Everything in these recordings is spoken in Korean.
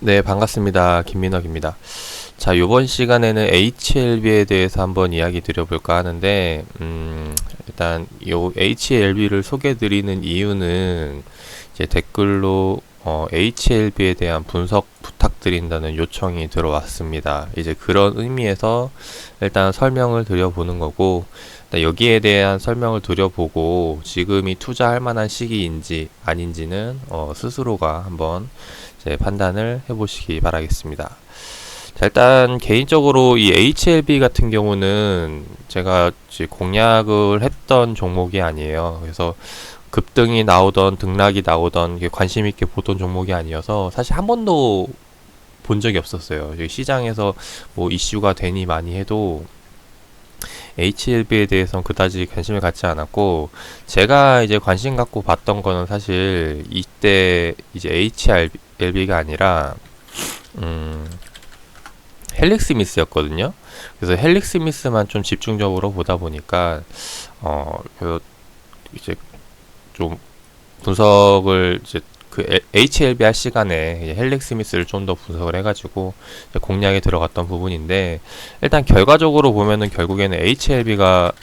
네, 반갑습니다. 김민혁입니다. 자, 요번 시간에는 HLB에 대해서 한번 이야기 드려볼까 하는데, 일단, 요 HLB를 소개드리는 이유는, 이제 댓글로, HLB에 대한 분석 부탁드린다는 요청이 들어왔습니다. 이제 그런 의미에서 일단 설명을 드려보는 거고, 일단 여기에 대한 설명을 드려보고, 지금이 투자할 만한 시기인지 아닌지는, 스스로가 한번 이제 판단을 해보시기 바라겠습니다. 자, 일단 개인적으로 이 HLB 같은 경우는 제가 공략을 했던 종목이 아니에요. 그래서 급등이 나오던 등락이 나오던 관심 있게 보던 종목이 아니어서 사실 한 번도 본 적이 없었어요. 시장에서 뭐 이슈가 되니 많이 해도 HLB에 대해서는 그다지 관심을 갖지 않았고, 제가 이제 관심 갖고 봤던 거는 사실 이때 이제 HLB가 아니라 헬릭스 미스였거든요. 그래서 헬릭스 미스만 좀 집중적으로 보다 보니까 그래서 이제 좀 분석을 이제 그 HLB 할 시간에 헬릭 스미스를 좀 더 분석을 해가지고 공략에 들어갔던 부분인데, 일단 결과적으로 보면은 결국에는 HLB가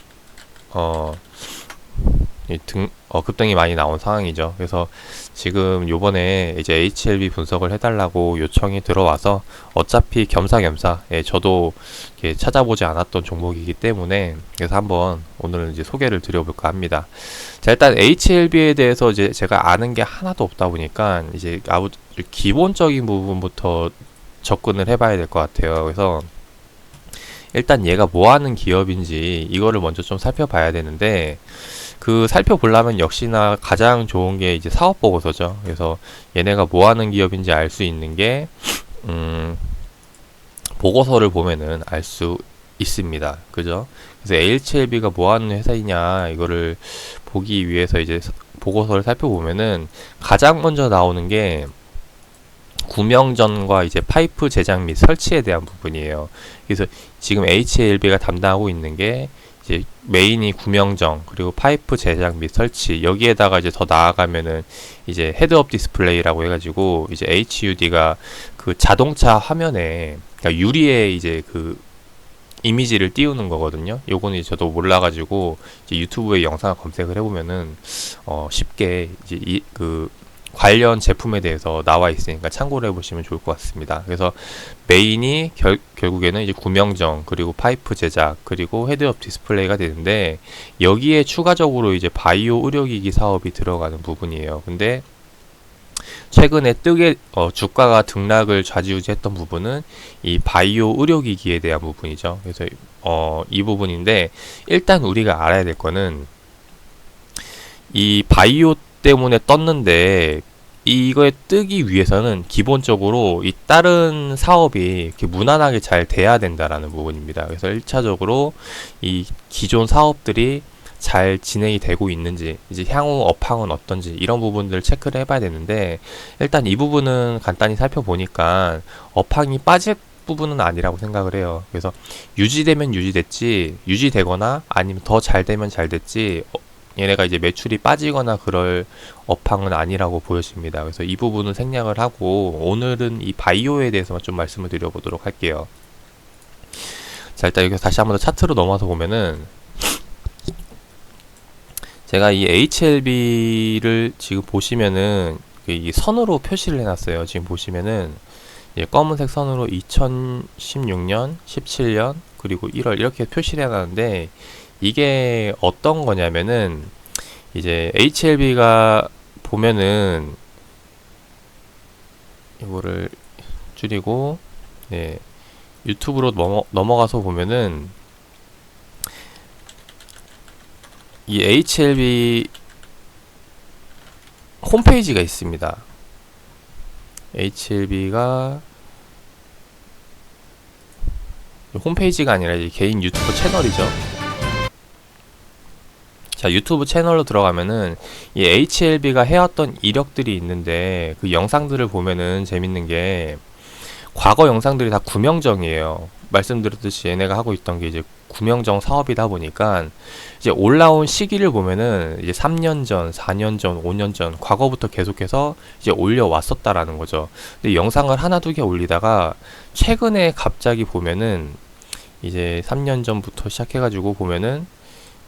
급등이 많이 나온 상황이죠. 그래서 지금 요번에 이제 HLB 분석을 해달라고 요청이 들어와서 어차피 겸사겸사, 저도 이렇게 찾아보지 않았던 종목이기 때문에 그래서 한번 오늘은 이제 소개를 드려볼까 합니다. 자, 일단 HLB에 대해서 이제 제가 아는 게 하나도 없다 보니까 이제 아주 기본적인 부분부터 접근을 해봐야 될 것 같아요. 그래서 일단 얘가 뭐 하는 기업인지 이거를 먼저 좀 살펴봐야 되는데, 그 살펴보려면 역시나 가장 좋은 게 이제 사업 보고서죠. 그래서 얘네가 뭐 하는 기업인지 알 수 있는 게 보고서를 보면은 알 수 있습니다. 그죠? 그래서 HLB가 뭐 하는 회사이냐 이거를 보기 위해서 이제 보고서를 살펴보면은 가장 먼저 나오는 게 구명전과 이제 파이프 제작 및 설치에 대한 부분이에요. 그래서 지금 HLB가 담당하고 있는 게 이제 메인이 구명정, 그리고 파이프 제작 및 설치, 여기에다가 이제 더 나아가면은 이제 헤드업 디스플레이라고 해가지고 이제 HUD가 그 자동차 화면에, 그러니까 유리에 이제 그 이미지를 띄우는 거거든요. 요거는 저도 몰라가지고 이제 유튜브에 영상을 검색을 해보면은 쉽게 이제 그 관련 제품에 대해서 나와 있으니까 참고를 해보시면 좋을 것 같습니다. 그래서 메인이 결국에는 이제 구명정, 그리고 파이프 제작, 그리고 헤드업 디스플레이가 되는데, 여기에 추가적으로 이제 바이오 의료기기 사업이 들어가는 부분이에요. 근데 최근에 주가가 등락을 좌지우지했던 부분은 이 바이오 의료기기에 대한 부분이죠. 그래서 이 부분인데, 일단 우리가 알아야 될 거는 이 바이오 때문에 떴는데 이거에 뜨기 위해서는 기본적으로 이 다른 사업이 이렇게 무난하게 잘 돼야 된다라는 부분입니다. 그래서 1차적으로 이 기존 사업들이 잘 진행이 되고 있는지, 이제 향후 업황은 어떤지, 이런 부분들을 체크를 해봐야 되는데, 일단 이 부분은 간단히 살펴보니까 업황이 빠질 부분은 아니라고 생각을 해요. 그래서 유지되면 유지됐지, 유지되거나 아니면 더 잘 되면 잘 됐지, 얘네가 이제 매출이 빠지거나 그럴 업황은 아니라고 보여집니다. 그래서 이 부분은 생략을 하고 오늘은 이 바이오에 대해서만 좀 말씀을 드려보도록 할게요. 자, 일단 여기서 다시 한번 더 차트로 넘어와서 보면은, 제가 이 HLB를 지금 보시면은 이 선으로 표시를 해놨어요. 지금 보시면은 검은색 선으로 2016년, 17년, 그리고 1월 이렇게 표시를 해놨는데, 이게 어떤 거냐면은 이제 HLB가 보면은 이거를 줄이고 유튜브로 넘어가서 보면은 이 HLB 홈페이지가 있습니다. HLB가 홈페이지가 아니라 이제 개인 유튜브 채널이죠. 자, 유튜브 채널로 들어가면은 이 HLB가 해왔던 이력들이 있는데, 그 영상들을 보면은 재밌는 게 과거 영상들이 다 구명정이에요. 말씀드렸듯이 얘네가 하고 있던 게 이제 구명정 사업이다 보니까 이제 올라온 시기를 보면은 이제 3년 전, 4년 전, 5년 전 과거부터 계속해서 이제 올려왔었다라는 거죠. 근데 영상을 하나 두 개 올리다가 최근에 갑자기 보면은 이제 3년 전부터 시작해가지고 보면은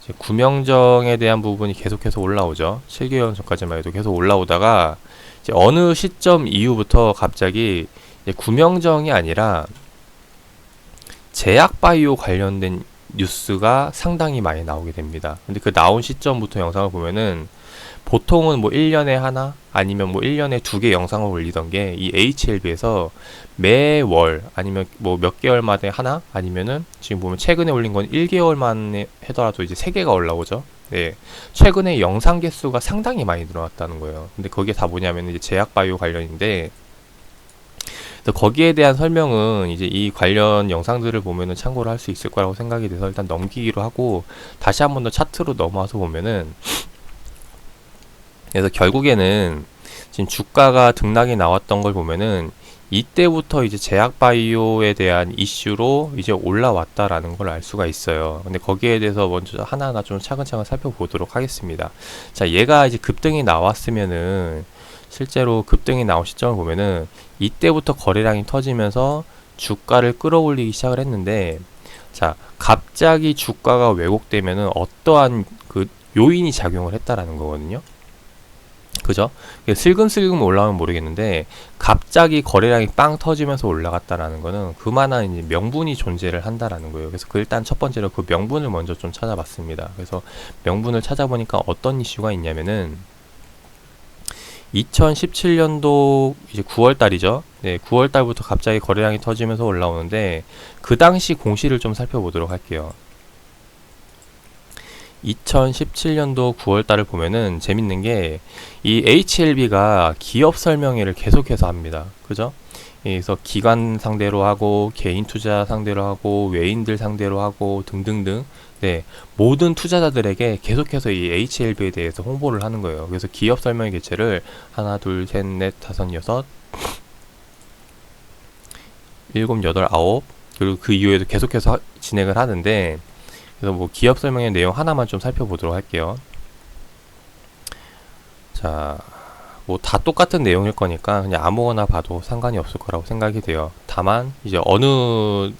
이제 구명정에 대한 부분이 계속해서 올라오죠. 7개월 전까지만 해도 계속 올라오다가 이제 어느 시점 이후부터 갑자기 이제 구명정이 아니라 제약바이오 관련된 뉴스가 상당히 많이 나오게 됩니다. 근데 그 나온 시점부터 영상을 보면은 보통은 뭐 1년에 하나 아니면 뭐 1년에 2개 영상을 올리던 게 이 HLB에서 매월 아니면 뭐 몇 개월마다 하나 아니면은 지금 보면 최근에 올린 건 1개월 만에 하더라도 이제 3개가 올라오죠. 네. 최근에 영상 개수가 상당히 많이 늘어났다는 거예요. 근데 그게 다 뭐냐면 이제 제약바이오 관련인데 그래서 거기에 대한 설명은 이제 이 관련 영상들을 보면은 참고를 할 수 있을 거라고 생각이 돼서 일단 넘기기로 하고 다시 한 번 더 차트로 넘어와서 보면은 그래서 결국에는 지금 주가가 등락이 나왔던 걸 보면은 이때부터 이제 제약바이오에 대한 이슈로 이제 올라왔다라는 걸 알 수가 있어요. 근데 거기에 대해서 먼저 하나하나 좀 차근차근 살펴보도록 하겠습니다. 자, 얘가 이제 급등이 나왔으면은 실제로 급등이 나온 시점을 보면은 이때부터 거래량이 터지면서 주가를 끌어올리기 시작을 했는데 자, 갑자기 주가가 왜곡되면은 어떠한 그 요인이 작용을 했다라는 거거든요. 그죠? 슬금슬금 올라오면 모르겠는데 갑자기 거래량이 빵 터지면서 올라갔다라는 거는 그만한 이제 명분이 존재를 한다라는 거예요. 그래서 일단 첫 번째로 그 명분을 먼저 좀 찾아봤습니다. 그래서 명분을 찾아보니까 어떤 이슈가 있냐면은 2017년도 이제 9월 달이죠. 네, 9월 달부터 갑자기 거래량이 터지면서 올라오는데 그 당시 공시를 좀 살펴보도록 할게요. 2017년도 9월 달을 보면은 재밌는 게 이 HLB가 기업 설명회를 계속해서 합니다. 그죠? 그래서 기관 상대로 하고 개인 투자 상대로 하고 외인들 상대로 하고 등등등 네, 모든 투자자들에게 계속해서 이 HLB에 대해서 홍보를 하는 거예요. 그래서 기업 설명회 개최를 하나, 둘, 셋, 넷, 다섯, 여섯, 일곱, 여덟, 아홉 그리고 그 이후에도 계속해서 진행을 하는데 그래서 뭐 기업 설명회 내용 하나만 좀 살펴보도록 할게요. 자, 뭐 다 똑같은 내용일 거니까 그냥 아무거나 봐도 상관이 없을 거라고 생각이 돼요. 다만 이제 어느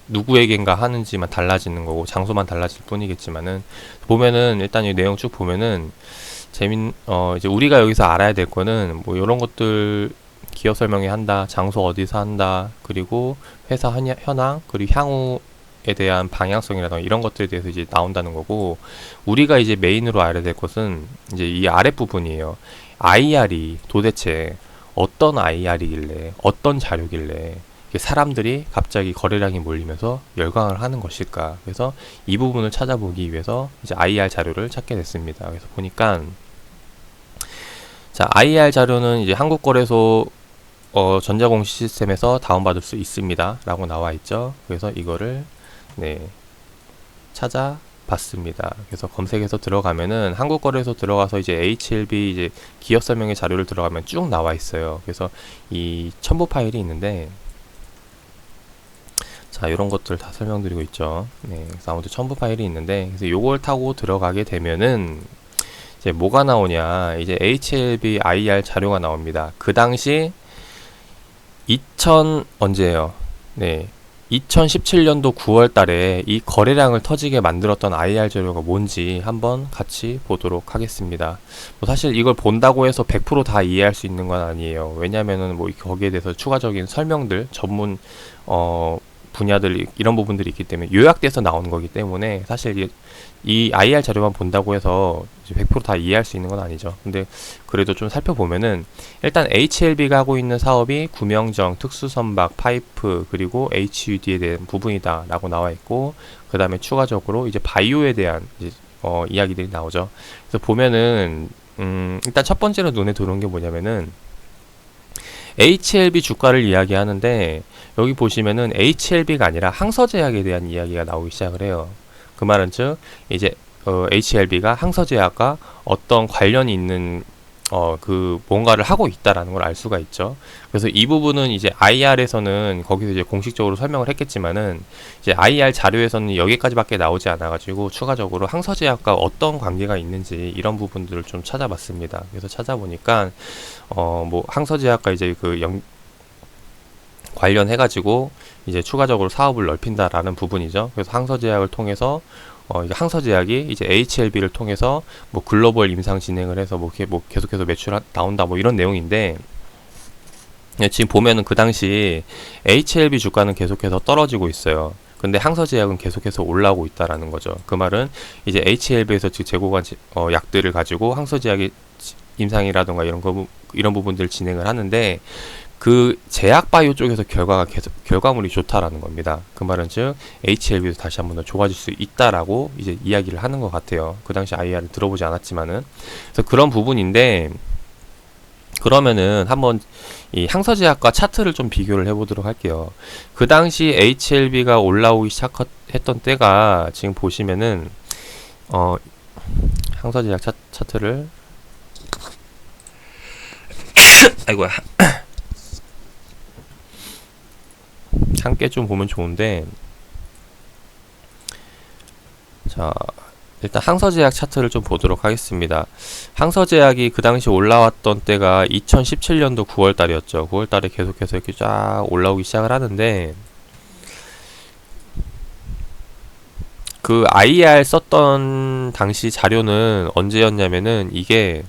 누구에겐가 하는지만 달라지는 거고 장소만 달라질 뿐이겠지만은 보면은 일단 이 내용 쭉 보면은 이제 우리가 여기서 알아야 될 거는 뭐 이런 것들 기업 설명회 한다, 장소 어디서 한다, 그리고 회사 현황, 그리고 향후에 대한 방향성이라던가 이런 것들에 대해서 이제 나온다는 거고 우리가 이제 메인으로 알아야 될 것은 이제 이 아랫부분이에요. IR이 도대체 어떤 IR이길래 어떤 자료길래 사람들이 갑자기 거래량이 몰리면서 열광을 하는 것일까. 그래서 이 부분을 찾아보기 위해서 이제 IR 자료를 찾게 됐습니다. 그래서 보니까 자, IR 자료는 이제 한국거래소 전자공시 시스템에서 다운받을 수 있습니다. 라고 나와 있죠. 그래서 이거를 네, 찾아봤습니다. 그래서 검색해서 들어가면은 한국거래소 들어가서 이제 HLB 이제 기업 설명회 자료를 들어가면 쭉 나와 있어요. 그래서 이 첨부 파일이 있는데 자, 이런 것들 다 설명드리고 있죠. 네, 그래서 아무튼 첨부 파일이 있는데 그래서 요걸 타고 들어가게 되면은 이제 뭐가 나오냐, 이제 HLB IR 자료가 나옵니다. 그 당시 언제예요? 네, 2017년도 9월 달에 이 거래량을 터지게 만들었던 IR 자료가 뭔지 한번 같이 보도록 하겠습니다. 뭐 사실 이걸 본다고 해서 100% 다 이해할 수 있는 건 아니에요. 왜냐면은 뭐 거기에 대해서 추가적인 설명들, 전문 분야들 이런 부분들이 있기 때문에 요약돼서 나오는 거기 때문에 사실 이 IR 자료만 본다고 해서 100% 다 이해할 수 있는 건 아니죠. 근데 그래도 좀 살펴보면은 일단 HLB가 하고 있는 사업이 구명정, 특수선박, 파이프 그리고 HUD에 대한 부분이다 라고 나와 있고 그 다음에 추가적으로 이제 바이오에 대한 이제 이야기들이 나오죠. 그래서 보면은 일단 첫 번째로 눈에 들어온 게 뭐냐면은 HLB 주가를 이야기하는데 여기 보시면은 HLB가 아니라 항서제약에 대한 이야기가 나오기 시작을 해요. 그 말은 즉 이제 HLB가 항서제약과 어떤 관련이 있는 그 뭔가를 하고 있다라는 걸 알 수가 있죠. 그래서 이 부분은 이제 IR에서는 거기서 이제 공식적으로 설명을 했겠지만은 이제 IR 자료에서는 여기까지밖에 나오지 않아가지고 추가적으로 항서제약과 어떤 관계가 있는지 이런 부분들을 좀 찾아봤습니다. 그래서 찾아보니까 뭐 항서제약과 이제 관련해가지고 이제 추가적으로 사업을 넓힌다라는 부분이죠. 그래서 항서제약을 통해서 이제 항서제약이 이제 HLB를 통해서 뭐 글로벌 임상 진행을 해서 뭐 계속해서 매출 나온다 뭐 이런 내용인데, 지금 보면은 그 당시 HLB 주가는 계속해서 떨어지고 있어요. 근데 항서제약은 계속해서 올라오고 있다라는 거죠. 그 말은 이제 HLB에서 제공한 약들을 가지고 항서제약이 임상이라던가 이런 부분들을 진행을 하는데, 그 제약바이오 쪽에서 결과물이 좋다라는 겁니다. 그 말은 즉 HLB도 다시 한번 더 좋아질 수 있다라고 이제 이야기를 하는 것 같아요. 그 당시 IR을 들어보지 않았지만은. 그래서 그런 부분인데, 그러면은 한번 이 항서제약과 차트를 좀 비교를 해보도록 할게요. 그 당시 HLB가 올라오기 시작했던 때가 지금 보시면은 항서제약 차트를 아이고야. 함께 좀 보면 좋은데, 자 일단 항서제약 차트를 좀 보도록 하겠습니다. 항서제약이 그 당시 올라왔던 때가 2017년도 9월달이었죠. 9월달에 계속해서 이렇게 쫙 올라오기 시작을 하는데, 그 IR 썼던 당시 자료는 언제였냐면은 이게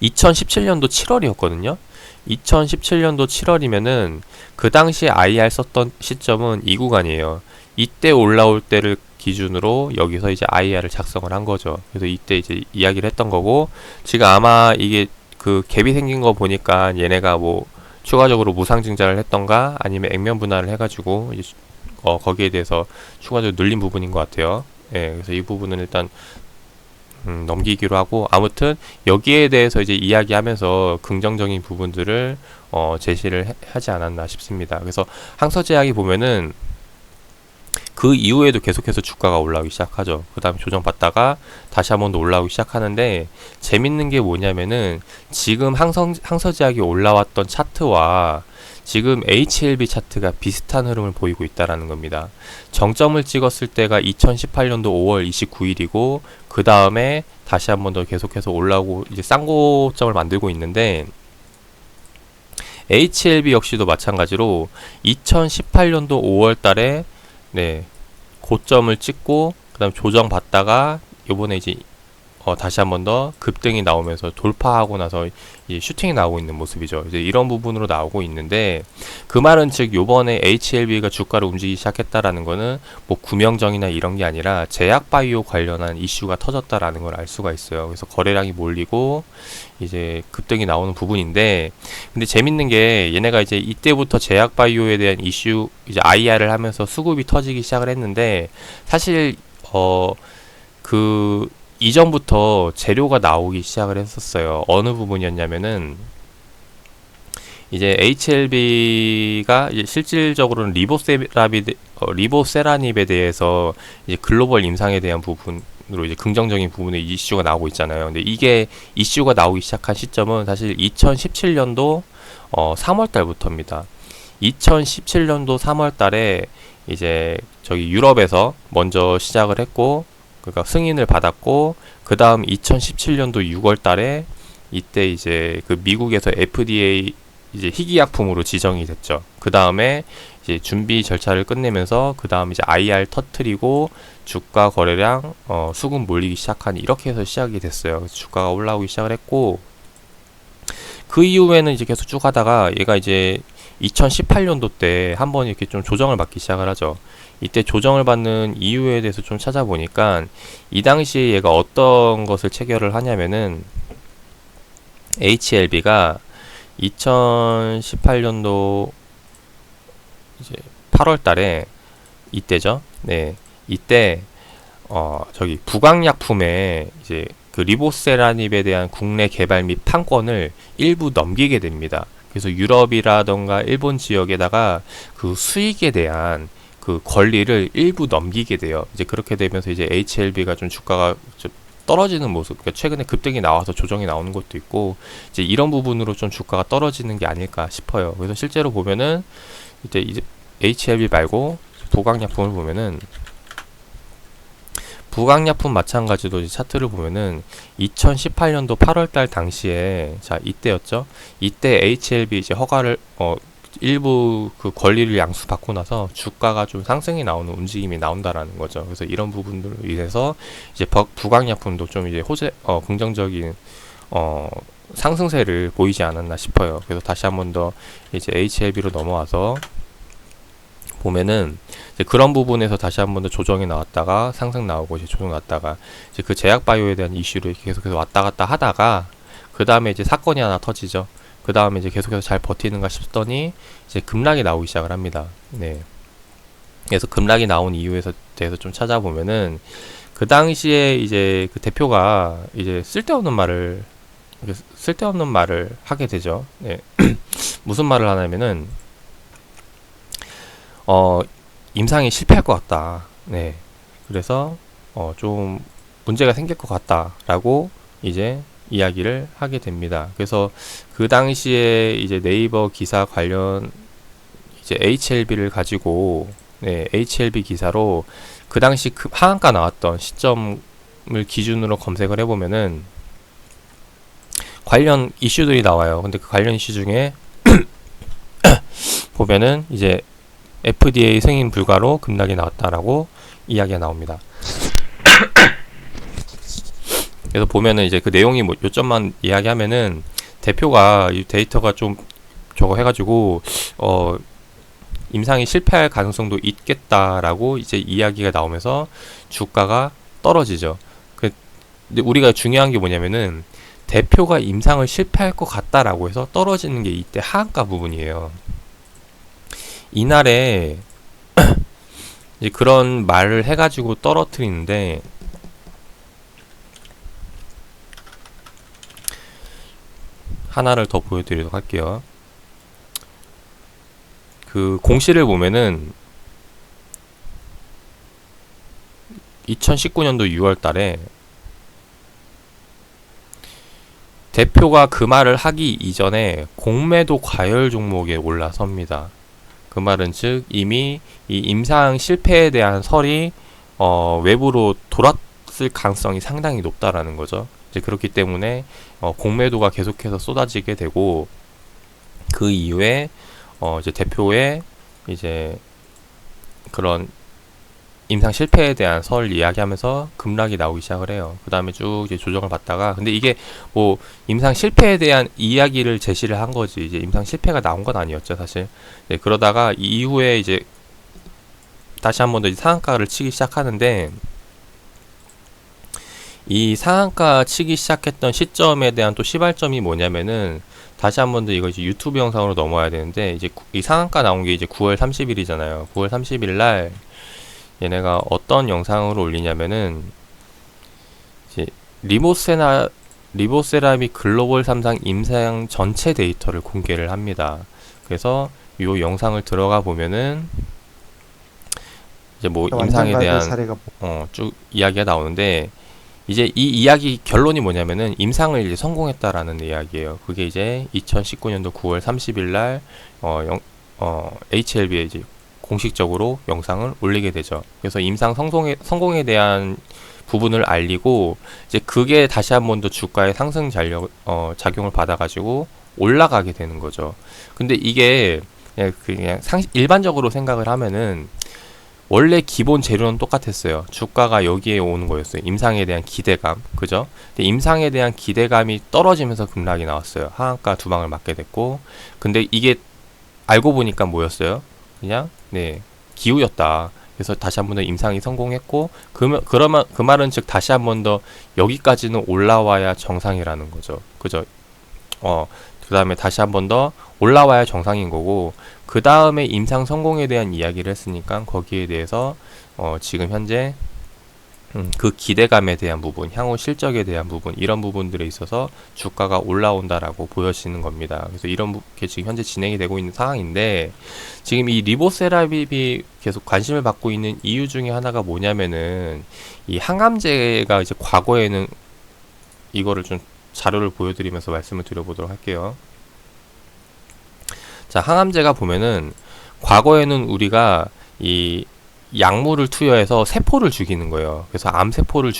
2017년도 7월이었거든요. 2017년도 7월이면은 그 당시 IR 썼던 시점은 이 구간이에요. 이때 올라올 때를 기준으로 여기서 이제 IR을 작성을 한 거죠. 그래서 이때 이제 이야기를 했던 거고, 지금 아마 이게 그 갭이 생긴 거 보니까 얘네가 뭐 추가적으로 무상증자를 했던가 아니면 액면 분할을 해가지고 이제 거기에 대해서 추가적으로 늘린 부분인 것 같아요. 예, 그래서 이 부분은 일단 넘기기로 하고, 아무튼 여기에 대해서 이제 이야기하면서 긍정적인 부분들을 제시를 하지 않았나 싶습니다. 그래서 항서제약이 보면은 그 이후에도 계속해서 주가가 올라오기 시작하죠. 그 다음에 조정받다가 다시 한번 더 올라오기 시작하는데, 재밌는 게 뭐냐면은 지금 항서제약이 올라왔던 차트와 지금 HLB 차트가 비슷한 흐름을 보이고 있다라는 겁니다. 정점을 찍었을 때가 2018년도 5월 29일이고 그 다음에 다시 한번 더 계속해서 올라오고 이제 쌍고점을 만들고 있는데, HLB 역시도 마찬가지로 2018년도 5월 달에 고점을 찍고 그 다음 조정받다가 요번에 이제 다시 한번 더 급등이 나오면서 돌파하고 나서 이제 슈팅이 나오고 있는 모습이죠. 이제 이런 부분으로 나오고 있는데, 그 말은 즉 요번에 HLB가 주가를 움직이기 시작했다라는 거는 뭐 구명정이나 이런 게 아니라 제약바이오 관련한 이슈가 터졌다라는 걸 알 수가 있어요. 그래서 거래량이 몰리고 이제 급등이 나오는 부분인데, 근데 재밌는 게 얘네가 이제 이때부터 제약바이오에 대한 이슈 이제 IR을 하면서 수급이 터지기 시작을 했는데, 사실 그 이전부터 재료가 나오기 시작을 했었어요. 어느 부분이었냐면은 이제 HLB가 이제 실질적으로는 리보세라닙에 대해서 이제 글로벌 임상에 대한 부분으로 이제 긍정적인 부분의 이슈가 나오고 있잖아요. 근데 이게 이슈가 나오기 시작한 시점은 사실 2017년도 3월 달부터입니다. 2017년도 3월 달에 이제 저기 유럽에서 먼저 시작을 했고, 그러니까 승인을 받았고, 그 다음 2017년도 6월 달에 이때 이제 그 미국에서 FDA 이제 희귀약품으로 지정이 됐죠. 그 다음에 이제 준비 절차를 끝내면서 그 다음 이제 IR 터트리고 주가 거래량 수급 몰리기 시작한, 이렇게 해서 시작이 됐어요. 그래서 주가가 올라오기 시작을 했고, 그 이후에는 이제 계속 쭉 하다가 얘가 이제 2018년도 때 한번 이렇게 좀 조정을 받기 시작을 하죠. 이때 조정을 받는 이유에 대해서 좀 찾아보니까 이 당시에 얘가 어떤 것을 체결을 하냐면은, HLB가 2018년도 이제 8월 달에 이때죠. 네. 이때 저기 부강약품에 이제 그 리보세라닙에 대한 국내 개발 및 판권을 일부 넘기게 됩니다. 그래서 유럽이라던가 일본 지역에다가 그 수익에 대한 그 권리를 일부 넘기게 돼요. 이제 그렇게 되면서 이제 HLB가 좀 주가가 좀 떨어지는 모습, 그러니까 최근에 급등이 나와서 조정이 나오는 것도 있고 이제 이런 부분으로 좀 주가가 떨어지는 게 아닐까 싶어요. 그래서 실제로 보면은 이제 HLB 말고 부강약품을 보면은 부강약품 마찬가지로 이제 차트를 보면은 2018년도 8월달 당시에 자 이때였죠. 이때 HLB 이제 허가를 일부 그 권리를 양수받고 나서 주가가 좀 상승이 나오는 움직임이 나온다라는 거죠. 그래서 이런 부분들로 인해서 이제 부강약품도 좀 이제 긍정적인 상승세를 보이지 않았나 싶어요. 그래서 다시 한 번 더 이제 HLB로 넘어와서 보면은 이제 그런 부분에서 다시 한 번 더 조정이 나왔다가 상승 나오고 이제 조정 나왔다가 이제 그 제약바이오에 대한 이슈로 계속해서 왔다 갔다 하다가 그 다음에 이제 사건이 하나 터지죠. 그 다음에 이제 계속해서 잘 버티는가 싶더니 이제 급락이 나오기 시작을 합니다. 네. 그래서 급락이 나온 이유에서 대해서 좀 찾아보면은 그 당시에 이제 그 대표가 이제 쓸데없는 말을 하게 되죠. 네. 무슨 말을 하냐면은 임상이 실패할 것 같다. 네. 그래서 좀 문제가 생길 것 같다라고 이제 이야기를 하게 됩니다. 그래서 그 당시에 이제 네이버 기사 관련 이제 HLB를 가지고 HLB 기사로 그 당시 그 하한가 나왔던 시점을 기준으로 검색을 해보면은 관련 이슈들이 나와요. 근데 그 관련 이슈 중에 보면은 이제 FDA 승인 불가로 급락이 나왔다라고 이야기가 나옵니다. 그래서 보면은 이제 그 내용이 뭐 요점만 이야기하면은 대표가 이 데이터가 좀 저거 해가지고 임상이 실패할 가능성도 있겠다라고 이제 이야기가 나오면서 주가가 떨어지죠. 근데 우리가 중요한 게 뭐냐면은 대표가 임상을 실패할 것 같다라고 해서 떨어지는 게 이때 하한가 부분이에요. 이날에 이제 그런 말을 해가지고 떨어뜨리는데 하나를 더 보여드리도록 할게요. 그 공시를 보면은 2019년도 6월 달에 대표가 그 말을 하기 이전에 공매도 과열 종목에 올라섭니다. 그 말은 즉 이미 이 임상 실패에 대한 설이 외부로 돌았을 가능성이 상당히 높다라는 거죠. 이제 그렇기 때문에 공매도가 계속해서 쏟아지게 되고 그 이후에 이제 대표의 이제 그런 임상 실패에 대한 설 이야기하면서 급락이 나오기 시작을 해요. 그 다음에 쭉 이제 조정을 받다가 근데 이게 뭐 임상 실패에 대한 이야기를 제시를 한 거지 이제 임상 실패가 나온 건 아니었죠 사실. 네, 그러다가 이후에 이제 다시 한 번 더 상한가를 치기 시작하는데 이 상한가 치기 시작했던 시점에 대한 또 시발점이 뭐냐면은 다시 한 번 더 이거 이제 유튜브 영상으로 넘어와야 되는데 이제 이 상한가 나온 게 이제 9월 30일이잖아요. 9월 30일 날 얘네가 어떤 영상으로 올리냐면은 이제 리보세라믹 글로벌 3상 임상 전체 데이터를 공개를 합니다. 그래서 이 영상을 들어가 보면은 이제 뭐 임상에 대한 쭉 이야기가 나오는데 이제 이 이야기 결론이 뭐냐면은 임상을 이제 성공했다라는 이야기예요. 그게 이제 2019년도 9월 30일 날 HLB에 이제 공식적으로 영상을 올리게 되죠. 그래서 임상 성공에 대한 부분을 알리고 이제 그게 다시 한 번 더 주가의 상승 작용을 받아가지고 올라가게 되는 거죠. 근데 이게 그냥 일반적으로 생각을 하면은 원래 기본 재료는 똑같았어요. 주가가 여기에 오는 거였어요. 임상에 대한 기대감, 그죠? 근데 임상에 대한 기대감이 떨어지면서 급락이 나왔어요. 하한가 두 방을 맞게 됐고, 근데 이게 알고 보니까 뭐였어요? 그냥 기우였다. 그래서 다시 한 번 더 임상이 성공했고 그러면 그 말은 즉 다시 한 번 더 여기까지는 올라와야 정상이라는 거죠. 그죠? 그 다음에 다시 한 번 더 올라와야 정상인 거고 그 다음에 임상 성공에 대한 이야기를 했으니까 거기에 대해서 지금 현재 그 기대감에 대한 부분, 향후 실적에 대한 부분, 이런 부분들에 있어서 주가가 올라온다라고 보여지는 겁니다. 그래서 이런 게 지금 현재 진행이 되고 있는 상황인데 지금 이 리보세라빕이 계속 관심을 받고 있는 이유 중에 하나가 뭐냐면은 이 항암제가 이제 과거에는 이거를 좀 자료를 보여드리면서 말씀을 드려보도록 할게요. 자, 항암제가 보면은 과거에는 우리가 이 약물을 투여해서 세포를 죽이는 거예요. 그래서 암세포를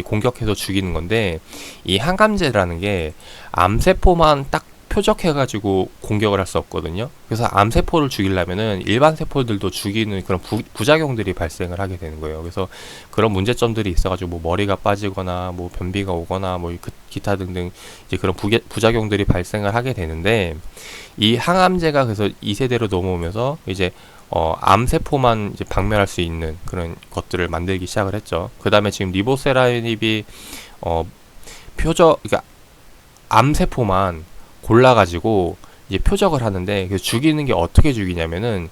공격해서 죽이는 건데, 이 항암제라는 게 암세포만 딱 표적해가지고 공격을 할 수 없거든요. 그래서 암세포를 죽이려면은 일반 세포들도 죽이는 그런 부작용들이 발생을 하게 되는 거예요. 그래서 그런 문제점들이 있어가지고 뭐 머리가 빠지거나 뭐 변비가 오거나 뭐 기타 등등 이제 그런 부작용들이 발생을 하게 되는데, 이 항암제가 그래서 2세대로 넘어오면서 이제 암세포만 이제 박멸할 수 있는 그런 것들을 만들기 시작을 했죠. 그 다음에 지금 리보세라닙이 그러니까 암세포만 골라가지고 이제 표적을 하는데, 그 죽이는 게 어떻게 죽이냐면은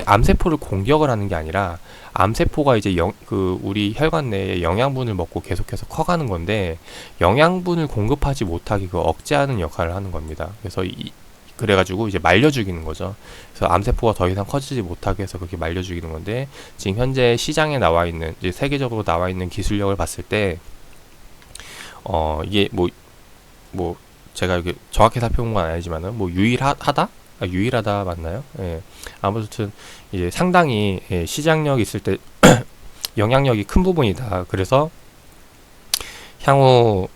암세포를 공격을 하는 게 아니라 암세포가 이제 우리 혈관 내에 영양분을 먹고 계속해서 커가는 건데, 영양분을 공급하지 못하게 그 억제하는 역할을 하는 겁니다. 그래서 그래가지고 이제 말려 죽이는 거죠. 그래서 암세포가 더 이상 커지지 못하게 해서 그렇게 말려 죽이는 건데, 지금 현재 시장에 나와 있는, 이제 세계적으로 나와 있는 기술력을 봤을 때 이게 뭐 제가 이렇게 정확히 살펴본 건 아니지만은 뭐 유일하다? 유일하다 맞나요? 예. 아무튼 이제 상당히 시장력 있을 때 영향력이 큰 부분이다. 그래서 향후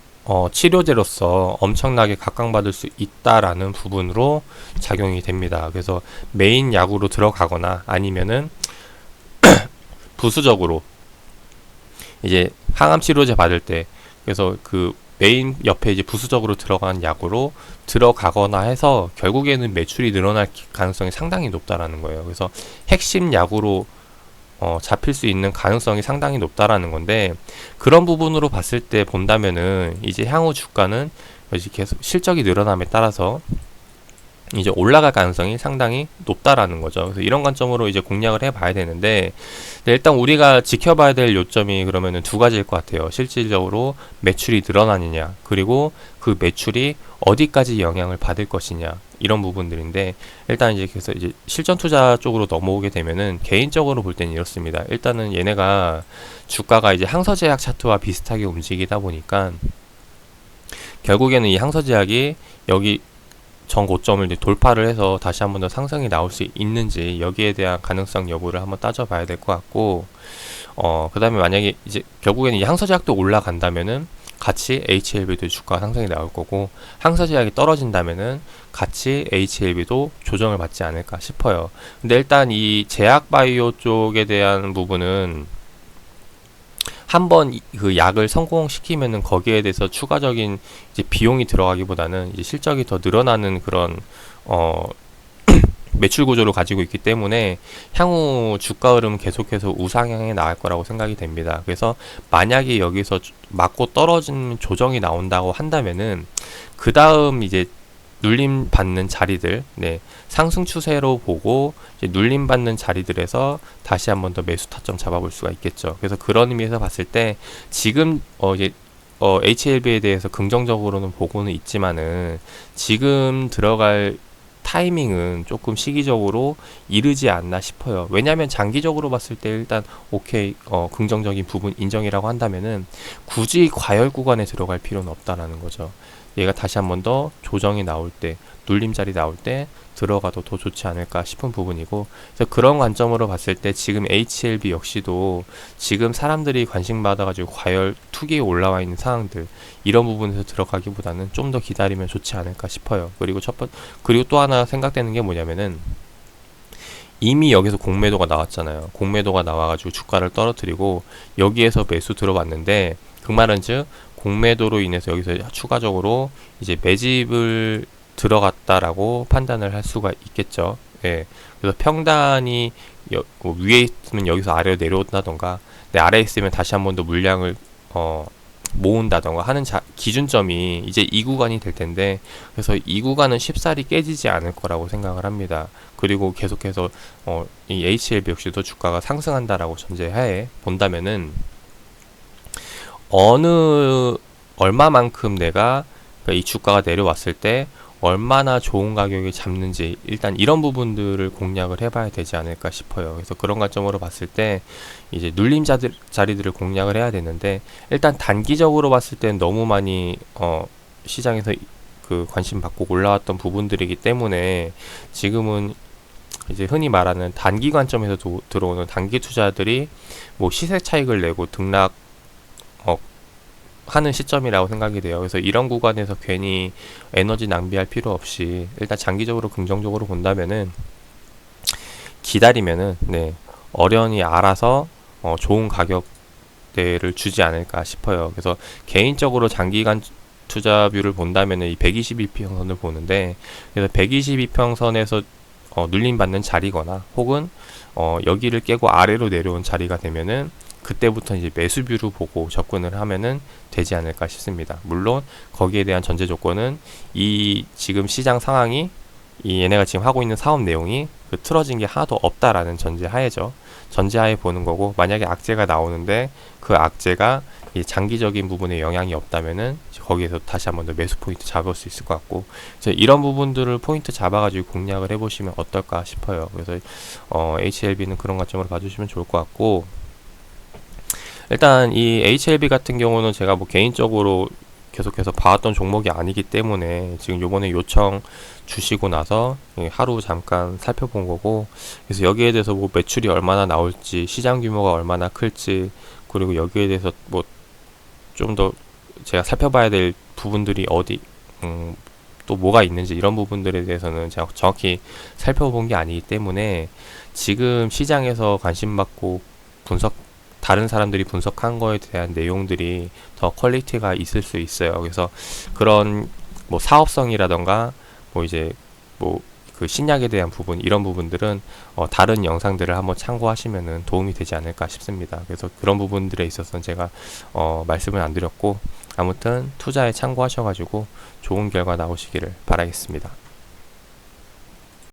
치료제로서 엄청나게 각광받을 수 있다라는 부분으로 작용이 됩니다. 그래서 메인 약으로 들어가거나 아니면은 부수적으로 이제 항암 치료제 받을 때, 그래서 그 메인 옆에 이제 부수적으로 들어간 약으로 들어가거나 해서 결국에는 매출이 늘어날 가능성이 상당히 높다라는 거예요. 그래서 핵심 약으로 잡힐 수 있는 가능성이 상당히 높다라는 건데, 그런 부분으로 봤을 때 본다면은 이제 향후 주가는 이제 계속 실적이 늘어남에 따라서 이제 올라갈 가능성이 상당히 높다라는 거죠. 그래서 이런 관점으로 이제 공략을 해봐야 되는데, 일단 우리가 지켜봐야 될 요점이 그러면은 두 가지일 것 같아요. 실질적으로 매출이 늘어나느냐, 그리고 그 매출이 어디까지 영향을 받을 것이냐, 이런 부분들인데, 일단 이제 그래서 이제 실전 투자 쪽으로 넘어오게 되면은 개인적으로 볼 때는 이렇습니다. 일단은 얘네가 주가가 이제 항서제약 차트와 비슷하게 움직이다 보니까 결국에는 이 항서제약이 여기 전 고점을 이제 돌파를 해서 다시 한번 더 상승이 나올 수 있는지, 여기에 대한 가능성 여부를 한번 따져봐야 될 것 같고, 그 다음에 만약에 이제 결국에는 이 항서제약도 올라간다면은 같이 HLB도 주가 상승이 나올 거고, 항서제약이 떨어진다면은 같이 HLB도 조정을 받지 않을까 싶어요. 근데 일단 이 제약바이오 쪽에 대한 부분은 한번 그 약을 성공시키면은 거기에 대해서 추가적인 이제 비용이 들어가기보다는 이제 실적이 더 늘어나는 그런 매출 구조를 가지고 있기 때문에 향후 주가 흐름은 계속해서 우상향에 나갈 거라고 생각이 됩니다. 그래서 만약에 여기서 맞고 떨어진 조정이 나온다고 한다면은 그 다음 이제 눌림 받는 자리들, 상승 추세로 보고 이제 눌림 받는 자리들에서 다시 한번 더 매수 타점 잡아볼 수가 있겠죠. 그래서 그런 의미에서 봤을 때 지금 이제 HLB에 대해서 긍정적으로는 보고는 있지만은 지금 들어갈 타이밍은 조금 시기적으로 이르지 않나 싶어요. 왜냐하면 장기적으로 봤을 때 일단 오케이, 긍정적인 부분 인정이라고 한다면은 굳이 과열 구간에 들어갈 필요는 없다라는 거죠. 얘가 다시 한번 더 조정이 나올 때, 눌림자리 나올 때 들어가도 더 좋지 않을까 싶은 부분이고, 그래서 그런 관점으로 봤을 때 지금 HLB 역시도 지금 사람들이 관심 받아가지고 과열 투기에 올라와 있는 상황들, 이런 부분에서 들어가기보다는 좀 더 기다리면 좋지 않을까 싶어요. 그리고 그리고 또 하나 생각되는 게 뭐냐면은, 이미 여기서 공매도가 나왔잖아요. 공매도가 나와가지고 주가를 떨어뜨리고 여기에서 매수 들어봤는데, 그 말은 즉 공매도로 인해서 여기서 추가적으로 이제 매집을 들어갔다라고 판단을 할 수가 있겠죠. 예. 그래서 평단이 위에 있으면 여기서 아래로 내려온다던가, 아래에 있으면 다시 한 번 더 물량을 모은다던가 하는 기준점이 이제 이 구간이 될 텐데, 그래서 이 구간은 쉽사리 깨지지 않을 거라고 생각을 합니다. 그리고 계속해서 이 HLB 역시도 주가가 상승한다라고 전제하에 본다면은 얼마만큼 내가 이 주가가 내려왔을 때 얼마나 좋은 가격에 잡는지 일단 이런 부분들을 공략을 해봐야 되지 않을까 싶어요. 그래서 그런 관점으로 봤을 때 이제 눌림 자리들을 공략을 해야 되는데, 일단 단기적으로 봤을 때는 너무 많이 시장에서 그 관심 받고 올라왔던 부분들이기 때문에 지금은 이제 흔히 말하는 단기 관점에서 들어오는 단기 투자들이 뭐 시세 차익을 내고 등락 하는 시점이라고 생각이 돼요. 그래서 이런 구간에서 괜히 에너지 낭비할 필요 없이 일단 장기적으로 긍정적으로 본다면은 기다리면은 어련히 알아서 좋은 가격대를 주지 않을까 싶어요. 그래서 개인적으로 장기간 투자뷰를 본다면은 이 122평선을 보는데, 그래서 122평선에서 눌림 받는 자리거나 혹은 여기를 깨고 아래로 내려온 자리가 되면은 그때부터 이제 매수뷰로 보고 접근을 하면은 되지 않을까 싶습니다. 물론 거기에 대한 전제 조건은 이 지금 시장 상황이 이 얘네가 지금 하고 있는 사업 내용이 그 틀어진 게 하나도 없다라는 전제하에죠. 전제하에 보는 거고, 만약에 악재가 나오는데 그 악재가 이 장기적인 부분에 영향이 없다면은 거기에서 다시 한번 더 매수 포인트 잡을 수 있을 것 같고, 그래서 이런 부분들을 포인트 잡아가지고 공략을 해보시면 어떨까 싶어요. 그래서 HLB는 그런 관점으로 봐주시면 좋을 것 같고, 일단 이 HLB 같은 경우는 제가 뭐 개인적으로 계속해서 봐왔던 종목이 아니기 때문에 지금 요번에 요청 주시고 나서 하루 잠깐 살펴본 거고, 그래서 여기에 대해서 뭐 매출이 얼마나 나올지, 시장 규모가 얼마나 클지, 그리고 여기에 대해서 뭐 좀 더 제가 살펴봐야 될 부분들이 어디 또 뭐가 있는지, 이런 부분들에 대해서는 제가 정확히 살펴본 게 아니기 때문에 지금 시장에서 관심 받고 다른 사람들이 분석한 거에 대한 내용들이 더 퀄리티가 있을 수 있어요. 그래서 그런 뭐 사업성이라던가 뭐 이제 뭐 그 신약에 대한 부분, 이런 부분들은 다른 영상들을 한번 참고하시면은 도움이 되지 않을까 싶습니다. 그래서 그런 부분들에 있어서는 제가 말씀을 안 드렸고, 아무튼 투자에 참고하셔가지고 좋은 결과 나오시기를 바라겠습니다.